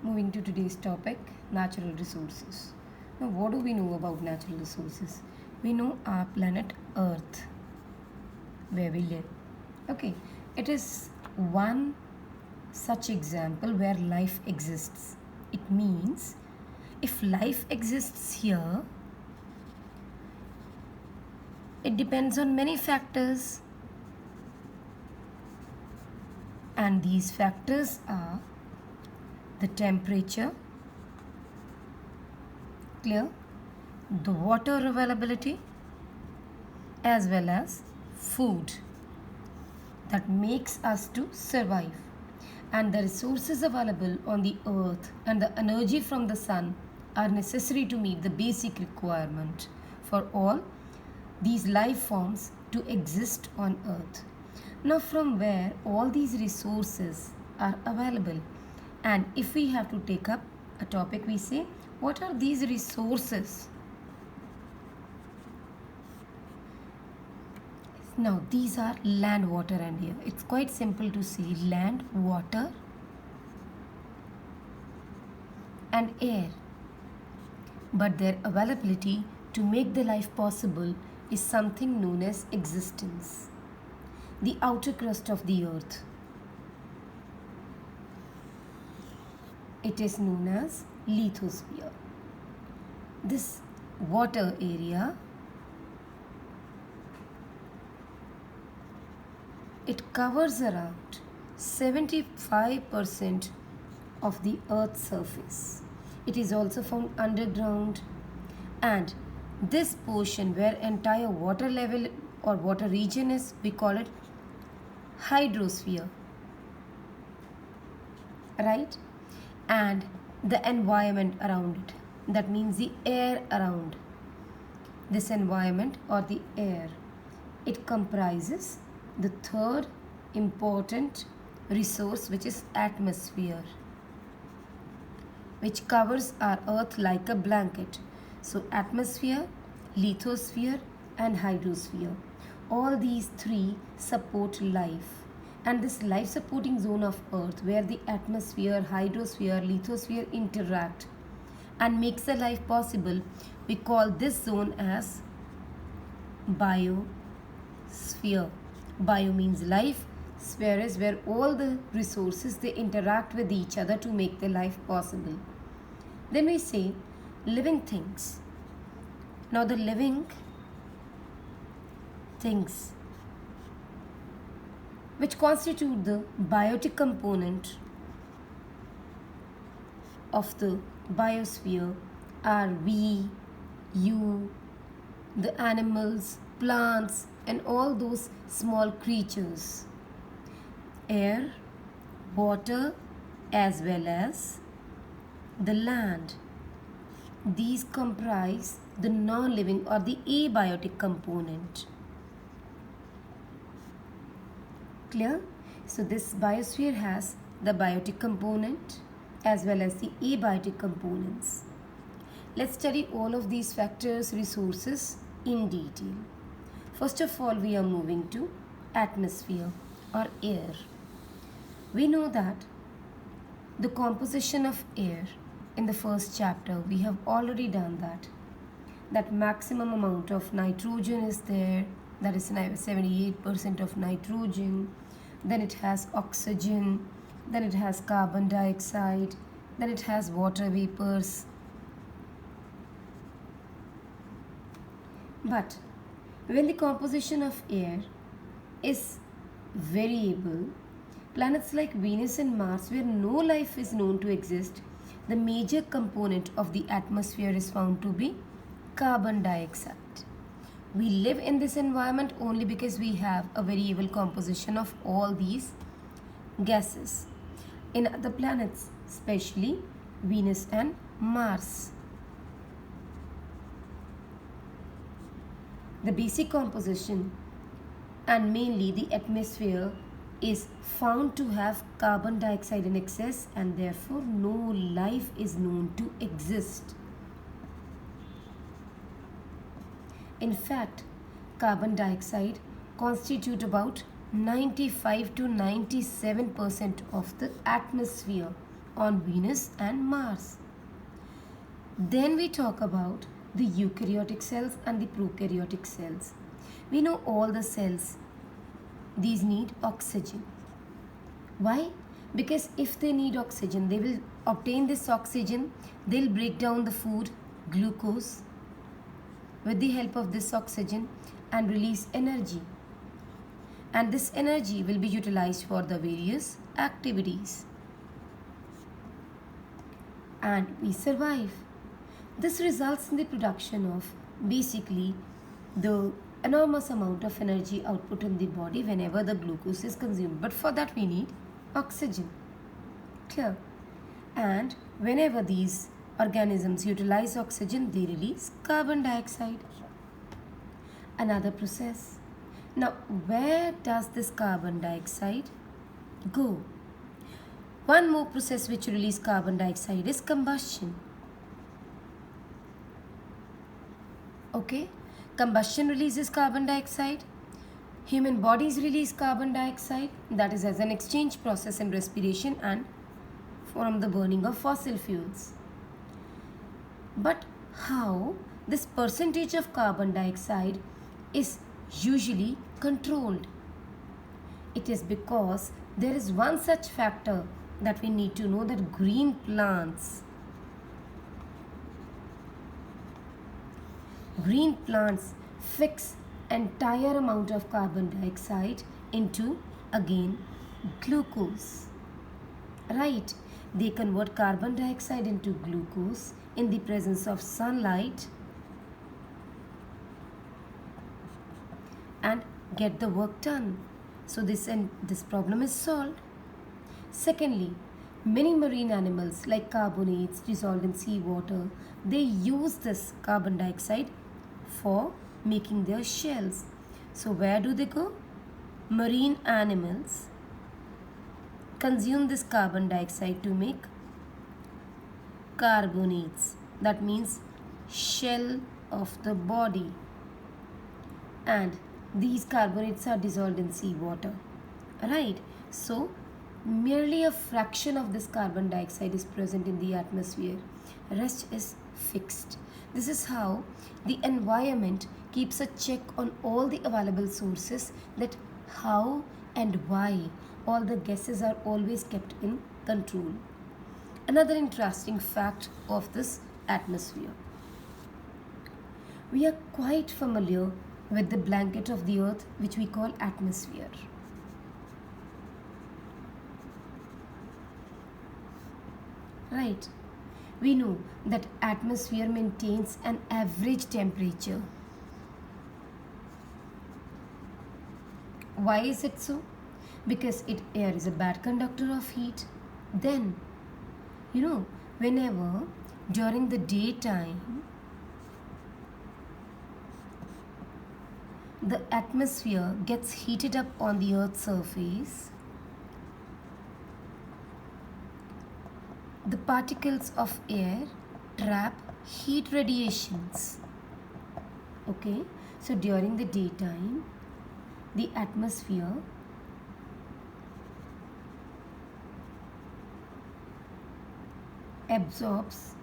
Moving to today's topic, natural resources. Now, what do we know about natural resources? We know our planet Earth, where we live. Okay, it is one such example where life exists. It means if life exists here, it depends on many factors, and these factors are the temperature, clear, the water availability, as well as food that makes us to survive, and the resources available on the earth and the energy from the sun are necessary to meet the basic requirement for all these life forms to exist on earth. Now, from where all these resources are available, and if we have to take up a topic, we say, what are these resources? Now, these are land, water, and air. It's quite simple to see land, water, and air. But their availability to make the life possible is something known as existence, the outer crust of the earth. It is known as lithosphere. This water area, it covers around 75% of the earth's surface. It is also found underground, and this portion where entire water level or water region is, we call it hydrosphere, right? And the environment around it, that means the air around this environment or the air, it comprises the third important resource, which is atmosphere, which covers our earth like a blanket. So atmosphere, lithosphere, and hydrosphere, all these three support life, and this life supporting zone of earth where the atmosphere, hydrosphere, lithosphere interact and makes the life possible, we call this zone as biosphere. Bio means life, sphere is where all the resources they interact with each other to make the life possible. Then we say living things. Now the living things which constitute the biotic component of the biosphere are we, you, the animals, plants, and all those small creatures. Air, water, as well as the land. These comprise the non-living or the abiotic component. Clear? So this biosphere has the biotic component as well as the abiotic components. Let's study all of these factors, resources in detail. First of all, we are moving to atmosphere or air. We know that the composition of air in the first chapter, we have already done that maximum amount of nitrogen is there, that is 78% of nitrogen, then it has oxygen, then it has carbon dioxide, then it has water vapors. But when the composition of air is variable, planets like Venus and Mars, where no life is known to exist, the major component of the atmosphere is found to be carbon dioxide. We live in this environment only because we have a variable composition of all these gases. In other planets, especially Venus and Mars, the basic composition and mainly the atmosphere is found to have carbon dioxide in excess, and therefore no life is known to exist. In fact, carbon dioxide constitute about 95 to 97% of the atmosphere, on Venus and Mars. Then we talk about the eukaryotic cells and the prokaryotic cells. We know all the cells, these need oxygen. Why? Because if they need oxygen, they will obtain this oxygen, they'll break down the food, glucose, with the help of this oxygen and release energy. And this energy will be utilized for the various activities. And we survive. This results in the production of basically the enormous amount of energy output in the body whenever the glucose is consumed. But for that we need oxygen. Clear? And whenever these organisms utilize oxygen, they release carbon dioxide. Another process. Now, where does this carbon dioxide go? One more process which releases carbon dioxide is combustion. Okay, combustion releases carbon dioxide. Human bodies release carbon dioxide, that is as an exchange process in respiration and from the burning of fossil fuels. But how this percentage of carbon dioxide is usually controlled? It is because there is one such factor that we need to know, that green plants fix entire amount of carbon dioxide into again glucose. Right? They convert carbon dioxide into glucose in the presence of sunlight and get the work done. So this problem is solved. Secondly, many marine animals like carbonates dissolved in seawater, they use this carbon dioxide for making their shells. So where do they go? Marine animals consume this carbon dioxide to make carbonates, that means shell of the body, and these carbonates are dissolved in seawater. Right? So merely a fraction of this carbon dioxide is present in the atmosphere. Rest is fixed. This is how the environment keeps a check on all the available sources, that how and why all the gases are always kept in control. Another interesting fact of this atmosphere. We are quite familiar with the blanket of the earth which we call atmosphere. Right? We know that atmosphere maintains an average temperature. Why is it so? Because air is a bad conductor of heat. Then, whenever during the daytime the atmosphere gets heated up on the earth's surface, the particles of air trap heat radiations. Okay, so during the daytime, the atmosphere absorbs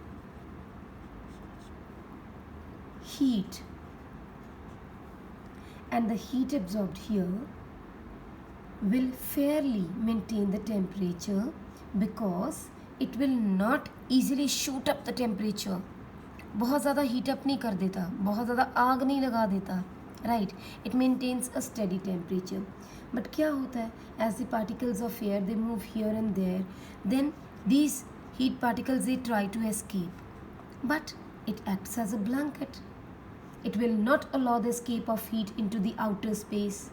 heat, and the heat absorbed here will fairly maintain the temperature, because it will not easily shoot up the temperature. बहुत ज़्यादा heat up नहीं कर देता, बहुत ज़्यादा आग नहीं लगा देता. Right? It maintains a steady temperature. But क्या होता है? As the particles of air they move here and there, then these heat particles they try to escape. But it acts as a blanket. It will not allow the escape of heat into the outer space.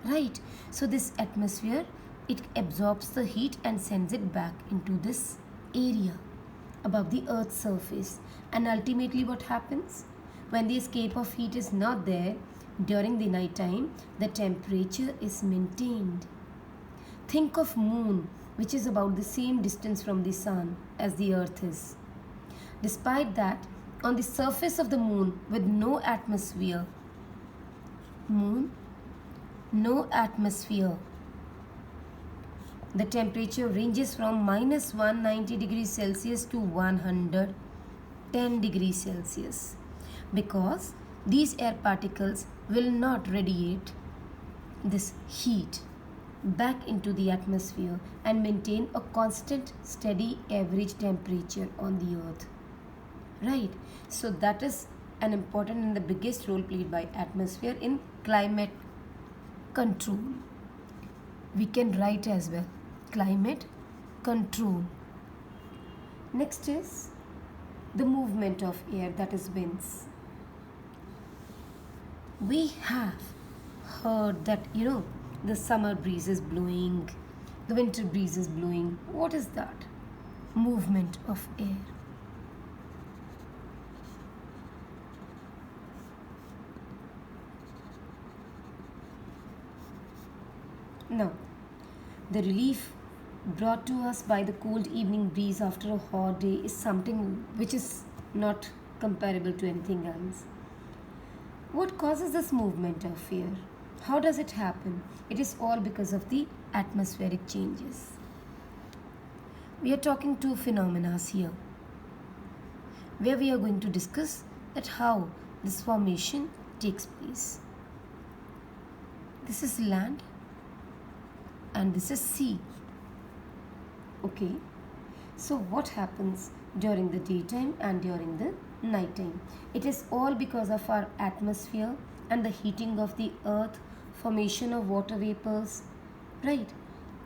Right? So this atmosphere, it absorbs the heat and sends it back into this area above the earth's surface. And ultimately what happens? When the escape of heat is not there, during the night time, the temperature is maintained. Think of moon, which is about the same distance from the sun as the earth is. Despite that, on the surface of the moon with no atmosphere, no atmosphere, the temperature ranges from minus 190 degrees Celsius to 110 degrees Celsius, because these air particles will not radiate this heat back into the atmosphere and maintain a constant steady average temperature on the earth, right? So that is an important and the biggest role played by atmosphere in climate control. We can write as well, climate control. Next is the movement of air, that is winds. We have heard that the summer breeze is blowing, the winter breeze is blowing. What is that? Movement of air. Now, the relief brought to us by the cold evening breeze after a hot day is something which is not comparable to anything else. What causes this movement of air? How does it happen? It is all because of the atmospheric changes. We are talking two phenomena here, where we are going to discuss that how this formation takes place. This is land and this is sea. Okay, so what happens during the daytime and during the nighttime? It is all because of our atmosphere and the heating of the earth, formation of water vapors, right?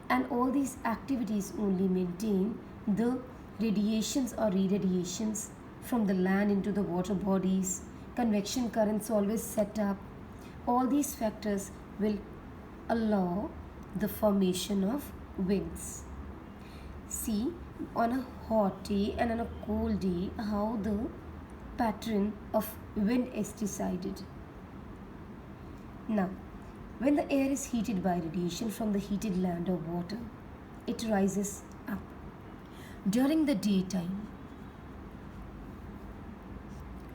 And all these activities only maintain the radiations or irradiations from the land into the water bodies. Convection currents always set up. All these factors will allow the formation of winds. See, on a hot day and on a cold day, how the pattern of wind is decided. Now, when the air is heated by radiation from the heated land or water, it rises up. During the daytime,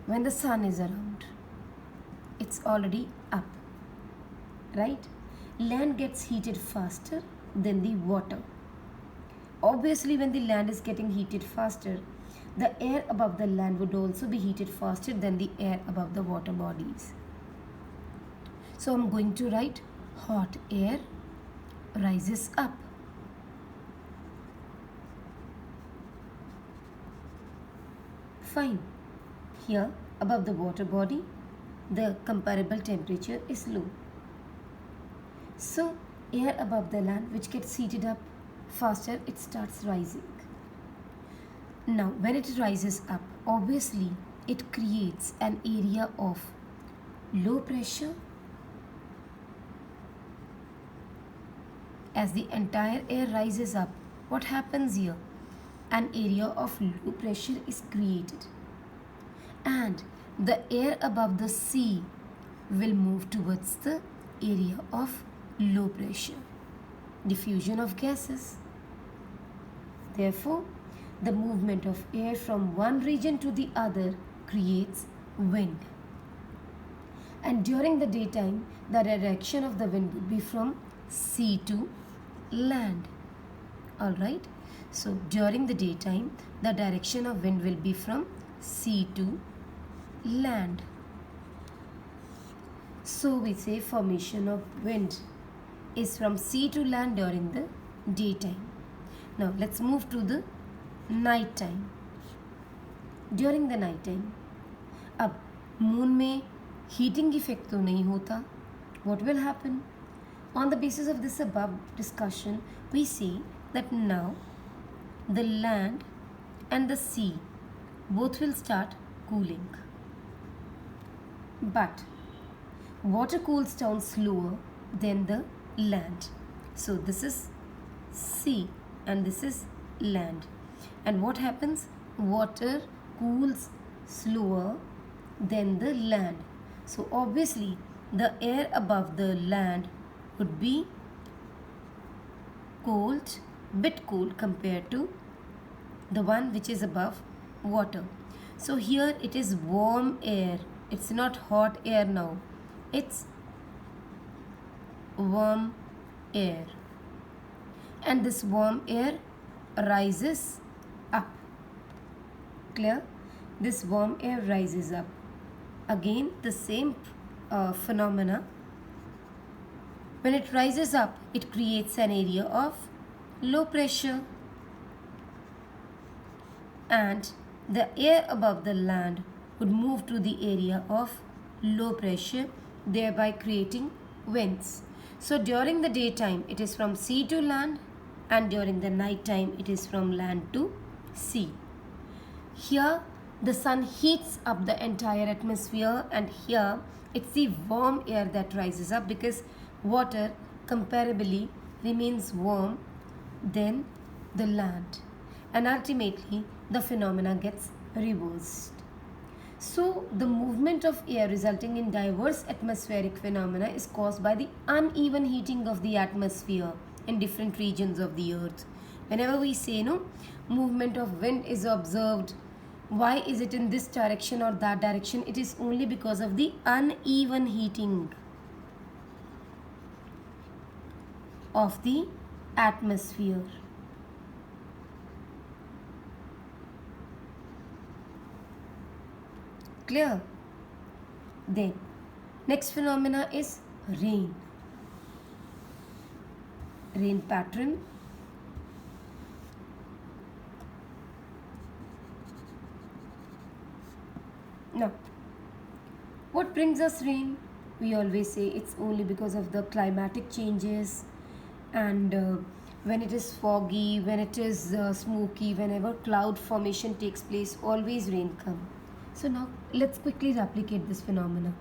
when the sun is around, it's already up, right? Land gets heated faster than the water. Obviously, when the land is getting heated faster, the air above the land would also be heated faster than the air above the water bodies. So I'm going to write hot air rises up. Fine. Here above the water body, the comparable temperature is low. So air above the land which gets heated up faster, it starts rising. Now when it rises up, obviously it creates an area of low pressure. As the entire air rises up, what happens here? An area of low pressure is created, and the air above the sea will move towards the area of low pressure. Diffusion of gases. Therefore, the movement of air from one region to the other creates wind. And during the daytime, the direction of the wind would be from sea to land. Alright, so during the daytime, the direction of wind will be from sea to land. So we say formation of wind is from sea to land during the daytime. Now let's move to the night time. During the night time, अब moon में heating effect तो नहीं होता. What will happen? On the basis of this above discussion, we see that now the land and the sea both will start cooling. But water cools down slower than the land. So this is sea and this is land. And what happens? Water cools slower than the land. So obviously the air above the land would be cold, bit cold compared to the one which is above water. So here it is warm air. It's not hot air now. It's warm air. and this warm air rises up. Clear? This warm air rises up. Again, the same phenomena. When it rises up, it creates an area of low pressure, and the air above the land would move to the area of low pressure, thereby creating winds. So during the daytime it is from sea to land, and during the night time it is from land to sea. Here the sun heats up the entire atmosphere, and here it's the warm air that rises up, because water comparably remains warm than the land, and ultimately the phenomena gets reversed. So the movement of air resulting in diverse atmospheric phenomena is caused by the uneven heating of the atmosphere in different regions of the earth. Whenever we say movement of wind is observed, why is it in this direction or that direction? It is only because of the uneven heating of the atmosphere. Clear? Then next phenomena is rain. Rain pattern. Now, what brings us rain? We always say it's only because of the climatic changes, and when it is foggy, when it is smoky, whenever cloud formation takes place, always rain comes. So now let's quickly replicate this phenomena.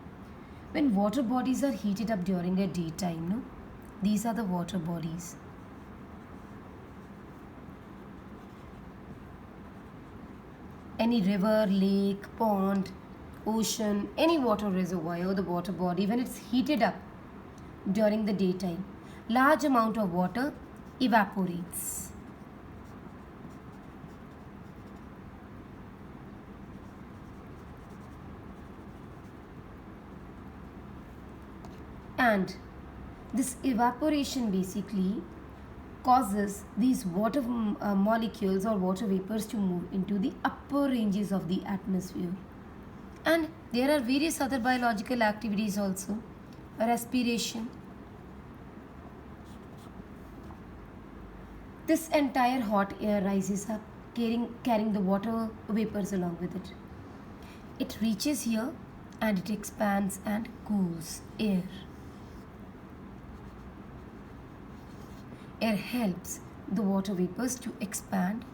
When water bodies are heated up during a daytime, these are the water bodies. Any river, lake, pond, ocean, any water reservoir or the water body, when it's heated up during the daytime, large amount of water evaporates. And this evaporation basically causes these water molecules or water vapors to move into the upper ranges of the atmosphere. And there are various other biological activities also. Respiration. This entire hot air rises up, carrying the water vapors along with it. It reaches here and it expands and cools air. Air helps the water vapors to expand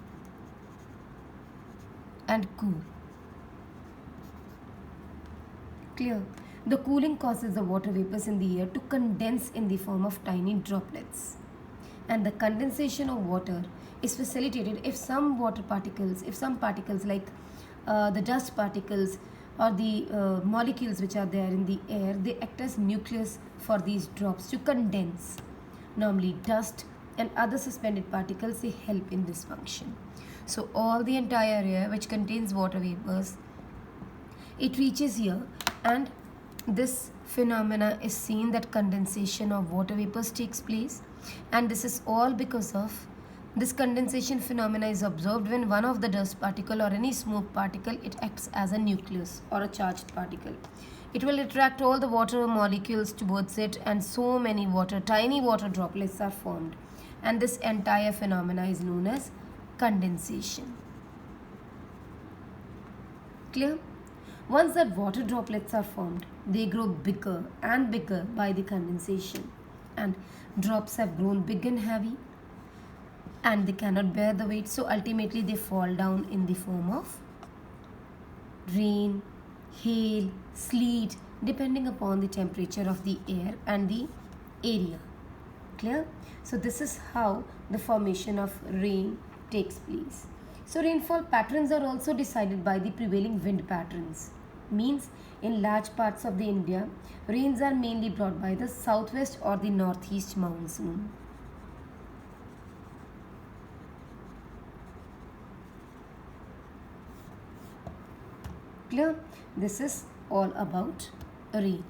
and cool. Clear? The cooling causes the water vapors in the air to condense in the form of tiny droplets. And the condensation of water is facilitated if some particles like the dust particles or the molecules which are there in the air, they act as nucleus for these drops to condense. Normally dust and other suspended particles, they help in this function. So all the entire air which contains water vapors, it reaches here, and this phenomena is seen, that condensation of water vapors takes place, and this is all because of this condensation phenomena is observed when one of the dust particle or any smoke particle, it acts as a nucleus or a charged particle. It will attract all the water molecules towards it, and so many tiny water droplets are formed, and this entire phenomena is known as condensation. Clear? Once that water droplets are formed, they grow bigger and bigger by the condensation, and drops have grown big and heavy, and they cannot bear the weight, so ultimately they fall down in the form of rain, hail, sleet, depending upon the temperature of the air and the area. Clear? So this is how the formation of rain takes place. So rainfall patterns are also decided by the prevailing wind patterns. Means in large parts of the India, rains are mainly brought by the southwest or the northeast monsoon. Clear? This is all about rain.